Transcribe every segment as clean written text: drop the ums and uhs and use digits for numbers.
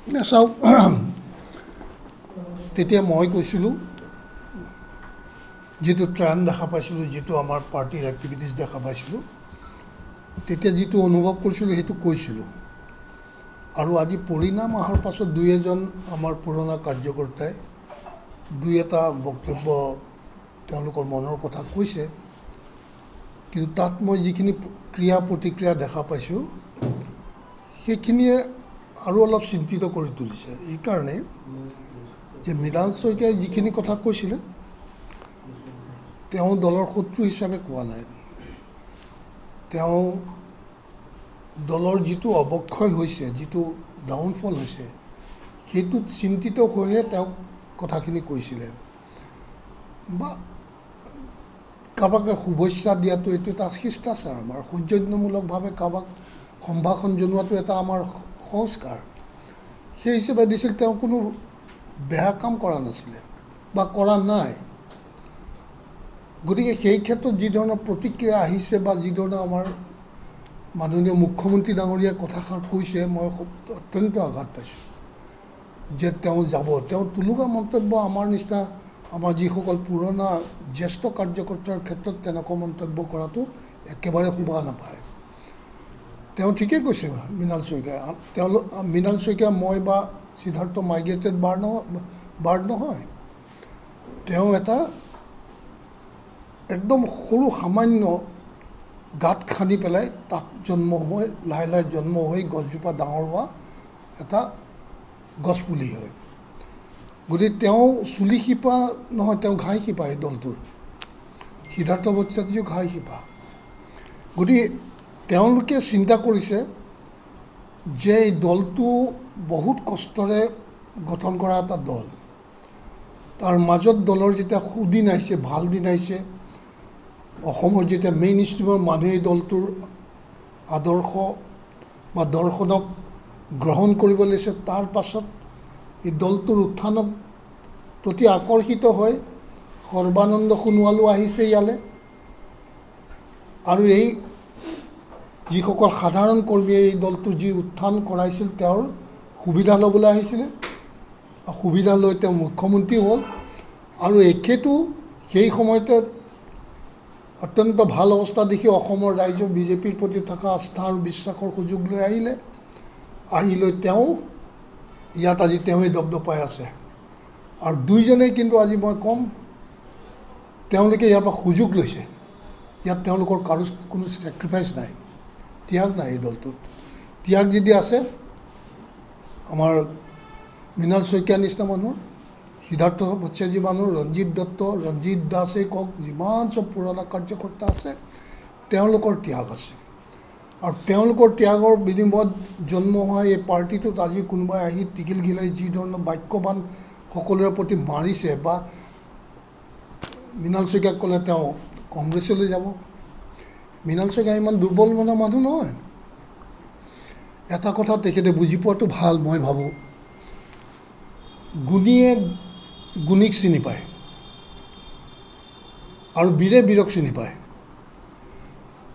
চাওক তেতিয়া মই কৈছিলোঁ যিটো ট্ৰেণ্ড দেখা পাইছিলোঁ, যিটো আমাৰ পাৰ্টিৰ এক্টিভিটিছ দেখা পাইছিলোঁ, তেতিয়া যিটো অনুভৱ কৰিছিলোঁ সেইটো কৈছিলোঁ। আৰু আজি পৰিণাম অহাৰ পাছত দুই এজন আমাৰ পুৰণা কাৰ্যকৰ্তাই দুই এটা বক্তব্য তেওঁলোকৰ মনৰ কথা কৈছে, কিন্তু তাত মই যিখিনি ক্ৰিয়া প্ৰতিক্ৰিয়া দেখা পাইছোঁ সেইখিনিয়ে আৰু অলপ চিন্তিত কৰি তুলিছে। এইকাৰণে যে মৃণাল শইকীয়াই যিখিনি কথা কৈছিলে তেওঁ দলৰ শত্ৰু হিচাপে কোৱা নাই। তেওঁ দলৰ যিটো অৱক্ষয় হৈছে, যিটো ডাউনফল হৈছে, সেইটোত চিন্তিত হৈহে তেওঁ কথাখিনি কৈছিলে। বা কাৰোবাক শুভেচ্ছা দিয়াটো এইটো এটা শিষ্টাচাৰ, আমাৰ সৌজন্যমূলকভাৱে কাৰোবাক সম্ভাষণ জনোৱাটো এটা আমাৰ সংস্কাৰ। সেই হিচাপে দিছিল। তেওঁ কোনো বেয়া কাম কৰা নাছিলে বা কৰা নাই। গতিকে সেই ক্ষেত্ৰত যি ধৰণৰ প্ৰতিক্ৰিয়া আহিছে বা যি ধৰণে আমাৰ মাননীয় মুখ্যমন্ত্ৰী ডাঙৰীয়াই কথাষাৰ কৈছে, মই অত্যন্ত আঘাত পাইছোঁ যে তেওঁ যাব। তেওঁ তুলুঙা মন্তব্য আমাৰ নিচিনা আমাৰ যিসকল পুৰণা জ্যেষ্ঠ কাৰ্যকৰ্তাৰ ক্ষেত্ৰত তেনেকুৱা মন্তব্য কৰাটো একেবাৰে শোভা নাপায়। তেওঁ ঠিকেই কৈছে মৃণাল শইকীয়াই। মৃণাল শইকীয়া মই বা সিদ্ধাৰ্থ মাইগ্ৰেটেড বাৰ্ড নহয়। তেওঁ এটা একদম সৰু সামান্য গাঁত খান্দি পেলাই তাত জন্ম হৈ লাহে লাহে জন্ম হৈ গছজোপা ডাঙৰ হোৱা এটা গছপুলি হয়। গতিকে তেওঁ চুলি শিপা নহয়, তেওঁ ঘাই শিপা এই দলটোৰ। সিদ্ধাৰ্থ ভট্টাচাৰ্যও ঘাই শিপা। গতিকে তেওঁলোকে চিন্তা কৰিছে যে এই দলটো বহুত কষ্টৰে গঠন কৰা এটা দল। তাৰ মাজত দলৰ যেতিয়া সুদিন আহিছে, ভাল দিন আহিছে, অসমৰ যেতিয়া মেইন ষ্ট্ৰীমৰ মানুহে এই দলটোৰ আদৰ্শ বা দৰ্শনক গ্ৰহণ কৰিব লৈছে, তাৰ পাছত এই দলটোৰ উত্থানৰ প্ৰতি আকৰ্ষিত হৈ সৰ্বানন্দ সোণোৱালো আহিছে ইয়ালৈ। আৰু এই যিসকল সাধাৰণ কৰ্মীয়ে এই দলটোৰ যি উত্থান কৰাইছিল তেওঁৰ সুবিধা ল'বলৈ আহিছিলে। সুবিধা লৈ তেওঁ মুখ্যমন্ত্ৰী হ'ল। আৰু এখেতো সেই সময়তে অত্যন্ত ভাল অৱস্থা দেখি অসমৰ ৰাইজৰ বিজেপিৰ প্ৰতি থকা আস্থা আৰু বিশ্বাসৰ সুযোগ লৈ আহিলে। আহি লৈ তেওঁ ইয়াত আজি তেওঁৱেই দপদপাই আছে। আৰু দুইজনেই কিন্তু আজি মই ক'ম, তেওঁলোকে ইয়াৰ পৰা সুযোগ লৈছে। ইয়াত তেওঁলোকৰ কাৰো কোনো ছেক্ৰিফাইচ নাই, ত্যাগ নাই। এই দলটোত ত্যাগ যদি আছে আমাৰ মৃণাল শইকীয়াৰ নিচিনা মানুহৰ, সিদ্ধাৰ্থ ভট্টাচাৰ্য মানুহ, ৰঞ্জিত দত্ত, ৰঞ্জিত দাসেই কওক, যিমান চব পুৰণা কাৰ্যকৰ্তা আছে, তেওঁলোকৰ ত্যাগ আছে। আৰু তেওঁলোকৰ ত্যাগৰ বিনিময়ত জন্ম হোৱা এই পাৰ্টিটোত আজি কোনোবাই আহি টিকিল ঘিলাই যি ধৰণৰ বাক্যবান সকলোৰে প্ৰতি মাৰিছে, বা মৃণাল শইকীয়াক ক'লে তেওঁ কংগ্ৰেছলৈ যাব। মৃণাল শইকীয়া ইমান দুৰ্বল মনৰ মানুহ নহয়। এটা কথা তেখেতে বুজি পোৱাটো ভাল, মই ভাবোঁ। গুণীয়ে গুণীক চিনি পায় আৰু বীৰে বীৰক চিনি পায়।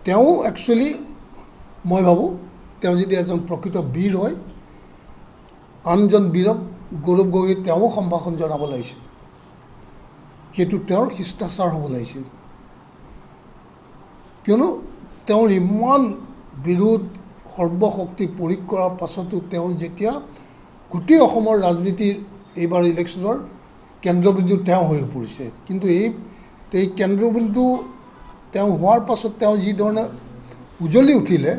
তেওঁ একচুৱেলি মই ভাবোঁ তেওঁ যদি এজন প্ৰকৃত বীৰ হয়, আনজন বীৰক গৌৰৱ গগৈ তেওঁ সম্ভাষণ জনাব লাগিছিল। সেইটো তেওঁৰ শিষ্টাচাৰ হ'ব লাগিছিল। কিয়নো তেওঁৰ ইমান বিৰোধ সৰ্বশক্তি প্ৰয়োগ কৰাৰ পাছতো তেওঁ যেতিয়া গোটেই অসমৰ ৰাজনীতিৰ এইবাৰ ইলেকশ্যনৰ কেন্দ্ৰবিন্দু তেওঁ হৈ পৰিছে। কিন্তু এই কেন্দ্ৰবিন্দু তেওঁ হোৱাৰ পাছত তেওঁ যি ধৰণে উজলি উঠিলে,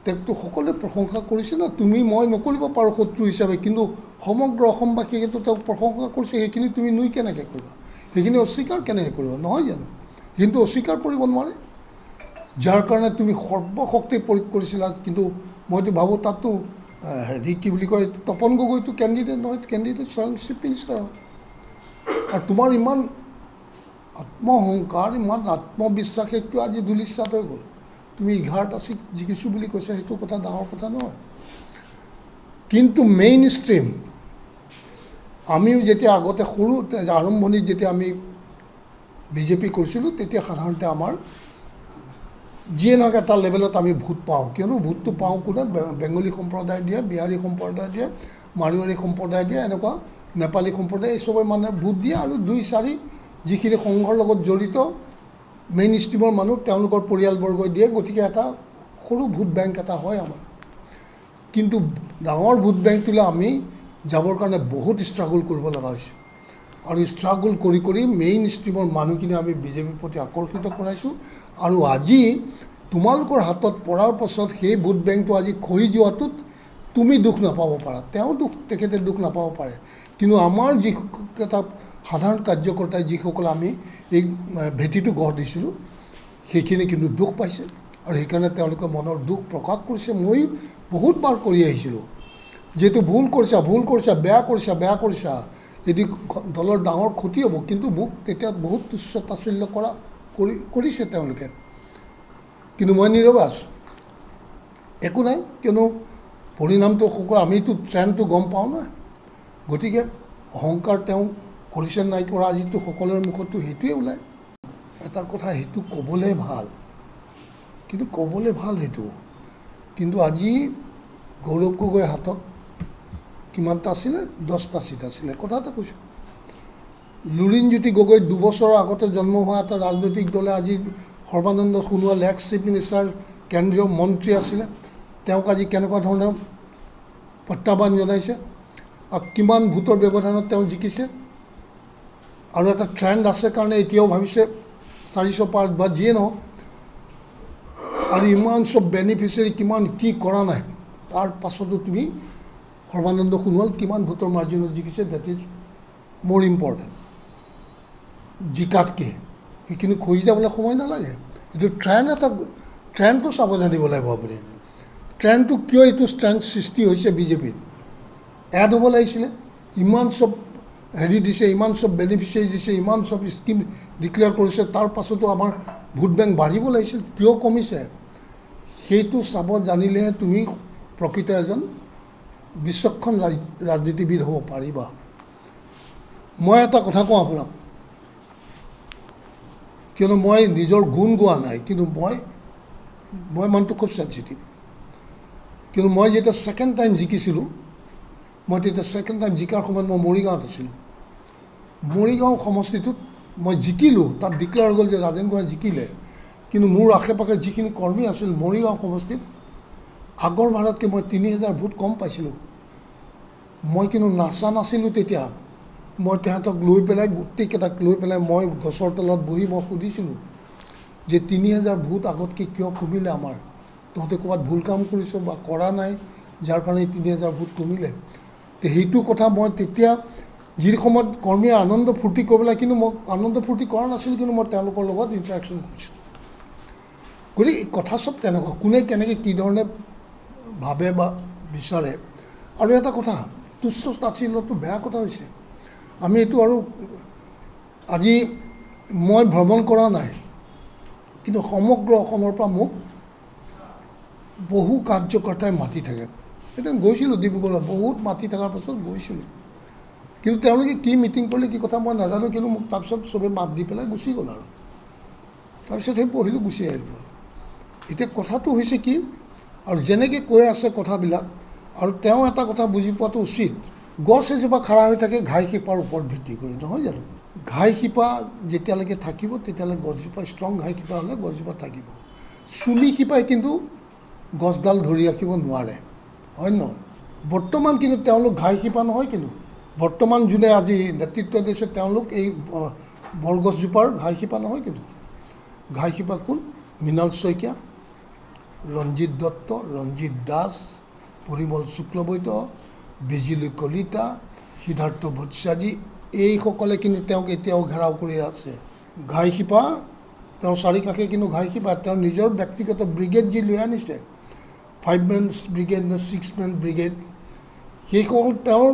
তেওঁকতো সকলোৱে প্ৰশংসা কৰিছে ন। তুমি মই নকৰিব পাৰোঁ শত্ৰু হিচাপে, কিন্তু সমগ্ৰ অসমবাসীয়েতো তেওঁক প্ৰশংসা কৰিছে। সেইখিনি তুমি নুই কেনেকৈ কৰিবা? সেইখিনি অস্বীকাৰ কেনেকৈ কৰিবা? নহয় জানো? কিন্তু অস্বীকাৰ কৰিব নোৱাৰে, যাৰ কাৰণে তুমি সৰ্বশক্তি প্ৰয়োগ কৰিছিলা। কিন্তু মইতো ভাবোঁ তাততো হেৰি কি বুলি কয়, তপন গগৈটো কেণ্ডিডেট নহয়, কেণ্ডিডেট স্বয়ং চিফ মিনিষ্টাৰ হয়। আৰু তোমাৰ ইমান আত্মসংকাৰ, ইমান আত্মবিশ্বাসে কিয় আজি ধূলিসাৎ হৈ গ'ল? তুমি 11টা চিট জিকিছোঁ বুলি কৈছা, সেইটো কথা ডাঙৰ কথা নহয়। কিন্তু মেইন ষ্ট্ৰীম আমিও যেতিয়া আগতে সৰু আৰম্ভণিত যেতিয়া আমি বিজেপি কৰিছিলোঁ, তেতিয়া সাধাৰণতে আমাৰ যিয়ে নহওক এটা লেভেলত আমি ভোট পাওঁ কিয়নো ভোটটো পাওঁ কোনে বেংগলী সম্প্ৰদায় দিয়ে বিহাৰী সম্প্ৰদায় দিয়ে মাৰোৱাৰী সম্প্ৰদায় দিয়ে এনেকুৱা নেপালী সম্প্ৰদায় এই চবে মানে ভোট দিয়ে আৰু 2-4 যিখিনি সংঘৰ লগত জড়িত মেইন ষ্ট্ৰীমৰ মানুহ তেওঁলোকৰ পৰিয়ালবৰ্গই দিয়ে গতিকে এটা সৰু ভোট বেংক এটা হয় আমাৰ কিন্তু ডাঙৰ ভোট বেংকটোলৈ আমি যাবৰ কাৰণে বহুত ষ্ট্ৰাগল কৰিব লগা হৈছে আৰু ষ্ট্ৰাগল কৰি কৰি মেইন ষ্ট্ৰীমৰ মানুহখিনি আমি বিজেপিৰ প্ৰতি আকৰ্ষিত কৰাইছোঁ আৰু আজি তোমালোকৰ হাতত পৰাৰ পাছত সেই ভোট বেংকটো আজি খহি যোৱাটোত তুমি দুখ নাপাব পাৰা তেখেতে দুখ নাপাব পাৰে কিন্তু আমাৰ যিকেইটা সাধাৰণ কাৰ্যকৰ্তাই যিসকল আমি এই ভেটিটো গঢ় দিছিলোঁ সেইখিনি কিন্তু দুখ পাইছে আৰু সেইকাৰণে তেওঁলোকে মনৰ দুখ প্ৰকাশ কৰিছে মই বহুতবাৰ কৰি আহিছিলোঁ যেহেতু ভুল কৰিছা বেয়া কৰিছা এটি দলৰ ডাঙৰ ক্ষতি হ'ব কিন্তু মোক তেতিয়া বহুত তুচ্ছ তাচ্ছিল্য কৰিছে তেওঁলোকে কিন্তু মই নীৰৱ আছোঁ একো নাই কিয়নো পৰিণামটো সকলো আমিতো ট্ৰেণ্ডটো গম পাওঁ না গতিকে অহংকাৰ তেওঁ কৰিছে নাই কৰা আজিতো সকলোৰে মুখতো সেইটোৱে ওলায় এটা কথা সেইটো ক'বলৈ ভাল সেইটো কিন্তু আজি গৌৰৱ গগৈৰ হাতত কিমানটা আছিলে 10টা চিট আছিলে কথা এটা কৈছোঁ লুৰিণজ্যোতি গগৈ 2 বছৰৰ আগতে জন্ম হোৱা এটা ৰাজনৈতিক দলে আজি Sarbananda Sonowal x chief minister কেন্দ্ৰীয় মন্ত্ৰী আছিলে তেওঁক আজি কেনেকুৱা ধৰণে প্ৰত্যাহ্বান জনাইছে আৰু কিমান ভোটৰ ব্যৱধানত তেওঁ জিকিছে আৰু এটা ট্ৰেণ্ড আছে কাৰণে এতিয়াও ভাবিছে 400 পাৰ বা যিয়ে নহওক আৰু ইমান চব বেনিফিচিয়াৰী কিমান কি কৰা নাই তাৰ পাছতো তুমি সৰ্বানন্দ সোণোৱাল কিমান ভোটৰ মাৰ্জিনত জিকিছে ডেট ইজ মোৰ ইম্পৰ্টেণ্ট জিকাতকৈ সেইখিনি খহি যাবলৈ সময় নালাগে এইটো ট্ৰেণ্ডটো চাব জানিব লাগিব আপুনি ট্ৰেণ্ডটো কিয় এইটো ট্ৰেণ্ড সৃষ্টি হৈছে বিজেপিত এড হ'ব লাগিছিলে ইমান চব হেৰি দিছে ইমান চব বেনিফিচিয়াৰী দিছে ইমান চব স্কিম ডিক্লেয়াৰ কৰিছে তাৰ পাছতো আমাৰ ভোট বেংক বাঢ়িব লাগিছিল কিয় কমিছে সেইটো চাব জানিলেহে তুমি প্ৰকৃত এজন বিচক্ষণ ৰাজনীতিবিদ হ'ব পাৰিবা মই এটা কথা কওঁ আপোনাক কিয়নো মই নিজৰ গুণ গোৱা নাই কিন্তু মই মানুহটো খুব চেঞ্চিটিভ কিন্তু মই যেতিয়া ছেকেণ্ড টাইম জিকিছিলোঁ মই তেতিয়া ছেকেণ্ড টাইম জিকাৰ সময়ত মই মৰিগাঁৱত আছিলোঁ মৰিগাঁও সমষ্টিটোত মই জিকিলোঁ তাত ডিক্লেয়াৰ হৈ গ'ল যে ৰাজেন গোহাঁই জিকিলে কিন্তু মোৰ আশে পাশে যিখিনি কৰ্মী আছিল মৰিগাঁও সমষ্টিত আগৰ বাৰতকৈ মই 3000 ভোট কম পাইছিলোঁ মই কিন্তু নাচা নাছিলোঁ তেতিয়া মই তেহেঁতক লৈ পেলাই গোটেইকেইটাক লৈ পেলাই মই গছৰ তলত বহি মই সুধিছিলোঁ যে 3000 ভোট আগতকৈ কিয় কমিলে আমাৰ তহঁতে ক'ৰবাত ভুল কাম কৰিছ বা কৰা নাই যাৰ কাৰণে 3000 ভোট কমিলে তো সেইটো কথা মই তেতিয়া যি সময়ত কৰ্মীয়ে আনন্দ ফূৰ্তি কৰিবলৈ কিন্তু মই আনন্দ ফূৰ্তি কৰা নাছিলোঁ কিন্তু মই তেওঁলোকৰ লগত ইণ্টাৰেকশ্যন কৰিছিলোঁ গতিকে এই কথা চব তেনেকুৱা কোনে কেনেকৈ কি ধৰণে ভাবে বা বিচাৰে আৰু এটা কথা তুচ্ছ তাচ্ছিল্যটো বেয়া কথা হৈছে আমি এইটো আৰু আজি মই ভ্ৰমণ কৰা নাই কিন্তু সমগ্ৰ অসমৰ পৰা মোক বহু কাৰ্যকৰ্তাই মাতি থাকে এতিয়া গৈছিলোঁ ডিব্ৰুগড়ত বহুত মাতি থকাৰ পাছত গৈছিলোঁ কিন্তু তেওঁলোকে কি মিটিং কৰিলে কি কথা মই নাজানো কিন্তু মোক তাৰপিছত চবেই মাত দি পেলাই গুচি গ'ল আৰু তাৰপিছত সেই পঢ়িলোঁ গুচি আহিলোঁ এতিয়া কথাটো হৈছে কি আৰু যেনেকৈ কৈ আছে কথাবিলাক আৰু তেওঁ এটা কথা বুজি পোৱাটো উচিত গছ এজোপা খাৰা হৈ থাকে ঘাই শিপাৰ ওপৰত ভিত্তি কৰি নহয় জানো ঘাই শিপা যেতিয়ালৈকে থাকিব তেতিয়ালৈকে গছজোপা ষ্ট্ৰং ঘাই শিপা হ'লে গছজোপা থাকিব চুলি শিপাই কিন্তু গছডাল ধৰি ৰাখিব নোৱাৰে হয় নহয় বৰ্তমান কিন্তু তেওঁলোক ঘাই শিপা নহয় কিন্তু বৰ্তমান যোনে আজি নেতৃত্ব দিছে তেওঁলোক এই বৰগছজোপাৰ ঘাই শিপা নহয় কিন্তু ঘাই শিপা কোন মৃণাল শইকীয়া ৰঞ্জিত দত্ত ৰঞ্জিত দাস পৰিমল শুক্লবৈদ্য বিজুলী কলিতা সিদ্ধাৰ্থ ভট্টাচাৰ্যী এইসকলে কিন্তু তেওঁক এতিয়াও ঘেৰাও কৰি আছে ঘাই শিপা তেওঁৰ চাৰিকাষে কিন্তু ঘাই শিপা তেওঁৰ নিজৰ ব্যক্তিগত ব্ৰিগেড যি লৈ আনিছে 5 মেন ব্ৰিগেড নে 6 মেন ব্ৰিগেড সেইসকল তেওঁৰ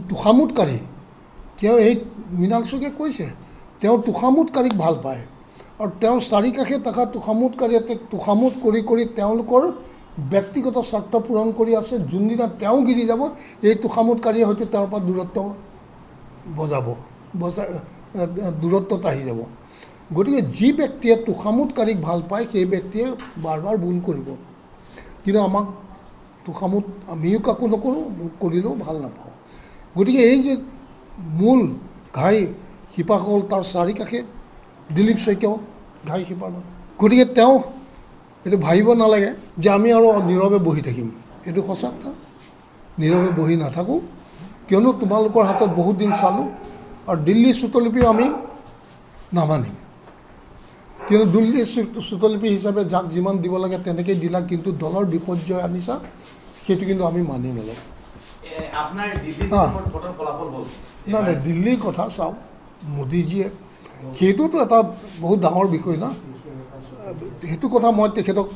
তুষামোদকাৰী তেওঁ এই মৃণাল শইকীয়াই কৈছে তেওঁ তুষামোদকাৰীক ভাল পায় আৰু তেওঁৰ চাৰিকাষে থকা তুষামোদকাৰীয়ে তুষামোদ কৰি কৰি তেওঁলোকৰ ব্যক্তিগত স্বাৰ্থ পূৰণ কৰি আছে যোনদিনা তেওঁ গিৰি যাব এই তুষামোদকাৰীয়ে হয়তো তেওঁৰ পৰা দূৰত্বত আহি যাব গতিকে যি ব্যক্তিয়ে তোষামোদকাৰীক ভাল পায় সেই ব্যক্তিয়ে বাৰ বাৰ ভুল কৰিব, কিন্তু আমাক তোষামোদ আমিও কাকো নকৰোঁ, মোক কৰিলেও ভাল নাপাওঁ। গতিকে এই যে মূল ঘাই শিপাসকল তাৰ চাৰিকাষে দিলীপ শইকীয়াও ঘাই শিপাৰ মানুহ। গতিকে তেওঁ এইটো ভাবিব নালাগে যে আমি আৰু নীৰৱে বহি থাকিম, এইটো সঁচা কথা। নীৰৱে বহি নাথাকোঁ, কিয়নো তোমালোকৰ হাতত বহুত দিন চালোঁ আৰু দিল্লী চুটলিপিও আমি নামানিম, কিয়নো দিল্লী চুটলিপি হিচাপে যাক যিমান দিব লাগে তেনেকৈ দিলা, কিন্তু দলৰ বিপৰ্যয় আনিছা, সেইটো কিন্তু আমি মানি নলওঁ। নাই নাই, দিল্লীৰ কথা চাওক, মোদীজীয়ে সেইটোতো এটা বহুত ডাঙৰ বিষয় না, সেইটো কথা মই তেখেতক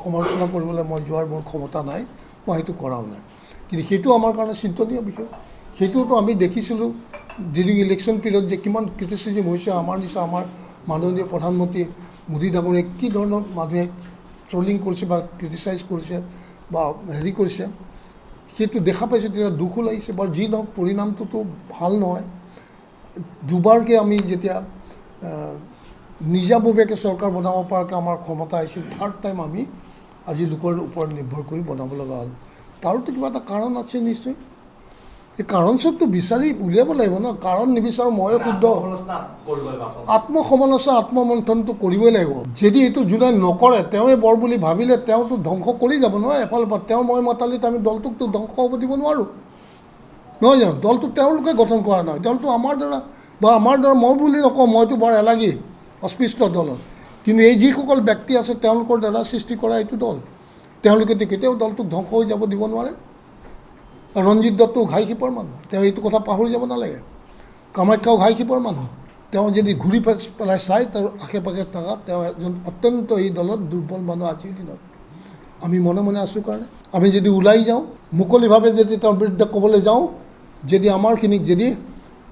সমালোচনা কৰিবলৈ মই যোৱাৰ মোৰ ক্ষমতা নাই, মই সেইটো কৰাও নাই। কিন্তু সেইটো আমাৰ কাৰণে চিন্তনীয় বিষয়। সেইটোতো আমি দেখিছিলোঁ ডিউৰিং ইলেকশ্যন পিৰিয়ড যে কিমান ক্ৰিটিচিজিম হৈছে আমাৰ নিচিনা আমাৰ মাননীয় প্ৰধানমন্ত্ৰী মোদী ডাঙৰীয়াক কি ধৰণৰ মানুহে ট্ৰলিং কৰিছে বা ক্ৰিটিচাইজ কৰিছে বা হেৰি কৰিছে, সেইটো দেখা পাইছোঁ। তেতিয়া দুখো লাগিছে। বাৰু যি নহওক, পৰিণামটোতো ভাল নহয়। দুবাৰকৈ আমি যেতিয়া নিজাববীয়াকৈ চৰকাৰ বনাব পৰাকৈ আমাৰ ক্ষমতা আহিছিল, থাৰ্ড টাইম আমি আজি লোকৰ ওপৰত নিৰ্ভৰ কৰি বনাব লগা হ'ল। তাৰোতো কিবা এটা কাৰণ আছে নিশ্চয়। এই কাৰণ চবটো বিচাৰি উলিয়াব লাগিব ন। কাৰণ নিবিচাৰোঁ ময়ো শুদ্ধ। আত্মসমালোচনা আত্মমন্থনটো কৰিবই লাগিব। যদি এইটো যোনে নকৰে, তেওঁৱে বৰ বুলি ভাবিলে তেওঁতো ধ্বংস কৰি যাব নহয় এফালৰ পৰা। তেওঁ মই মতালিত আমি দলটোকতো ধ্বংস হ'ব দিব নোৱাৰোঁ, নহয় জানো? দলটো তেওঁলোকে গঠন কৰা নহয়, দলটো আমাৰ দ্বাৰা বা আমাৰ দ্বাৰা মই বুলি নকওঁ, মইতো বৰ এলাগী অস্পৃশ্য দলত, কিন্তু এই যিসকল ব্যক্তি আছে তেওঁলোকৰ দ্বাৰা সৃষ্টি কৰা এইটো দল, তেওঁলোকেতো কেতিয়াও দলটোক ধ্বংস হৈ যাব দিব নোৱাৰে। ৰঞ্জিত দত্তও ঘাইশিপাৰ মানুহ, তেওঁ এইটো কথা পাহৰি যাব নালাগে। কামাখ্যাও ঘাইশিপাৰ মানুহ। তেওঁ যদি ঘূৰি পেলাই চাই তাৰ আশে পাশে থকা তেওঁ এজন অত্যন্ত এই দলত দুৰ্বল মানুহ আজিৰ দিনত। আমি মনে মনে আছোঁ কাৰণে আমি যদি ওলাই যাওঁ, মুকলিভাৱে যদি তেওঁৰ বিৰুদ্ধে ক'বলৈ যাওঁ, যদি আমাৰখিনিক যদি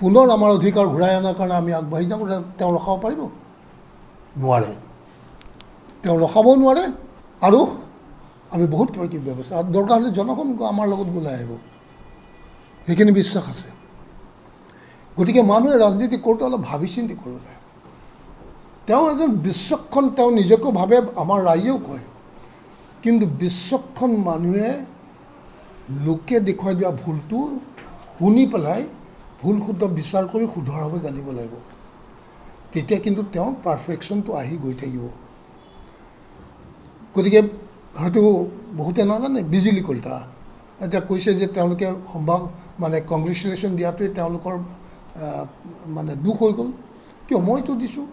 পুনৰ আমাৰ অধিকাৰ ঘূৰাই অনাৰ কাৰণে আমি আগবাঢ়ি যাওঁ, তেওঁ ৰখাব পাৰিব? নোৱাৰে। তেওঁ ৰখাবও নোৱাৰে। আৰু আমি বহুত কিবা কিবি ব্যৱস্থা, আৰু দৰকাৰ হ'লে জনগণ আমাৰ লগত ওলাই আহিব, সেইখিনি বিশ্বাস আছে। গতিকে মানুহে ৰাজনীতি কৰোঁতে অলপ ভাবি চিন্তি কৰিব লাগে। তেওঁ এজন বিচক্ষণ, তেওঁ নিজকো ভাবে, আমাৰ ৰাইজেও কয়, কিন্তু বিচক্ষণ মানুহে লোকে দেখুৱাই দিয়া ভুলটো শুনি পেলাই ভুল শুদ্ধ বিচাৰ কৰি শুধৰাব জানিব লাগিব। তেতিয়া কিন্তু তেওঁৰ পাৰফেকশ্যনটো আহি গৈ থাকিব। গতিকে হয়তো বহুতে নাজানে, বিজুলী কলিতা এতিয়া কৈছে যে তেওঁলোকে মানে কংগ্ৰেচুলেশ্যন দিয়াটোৱে তেওঁলোকৰ মানে দুখ হৈ গ'ল। কিয়? মইতো দিছোঁ।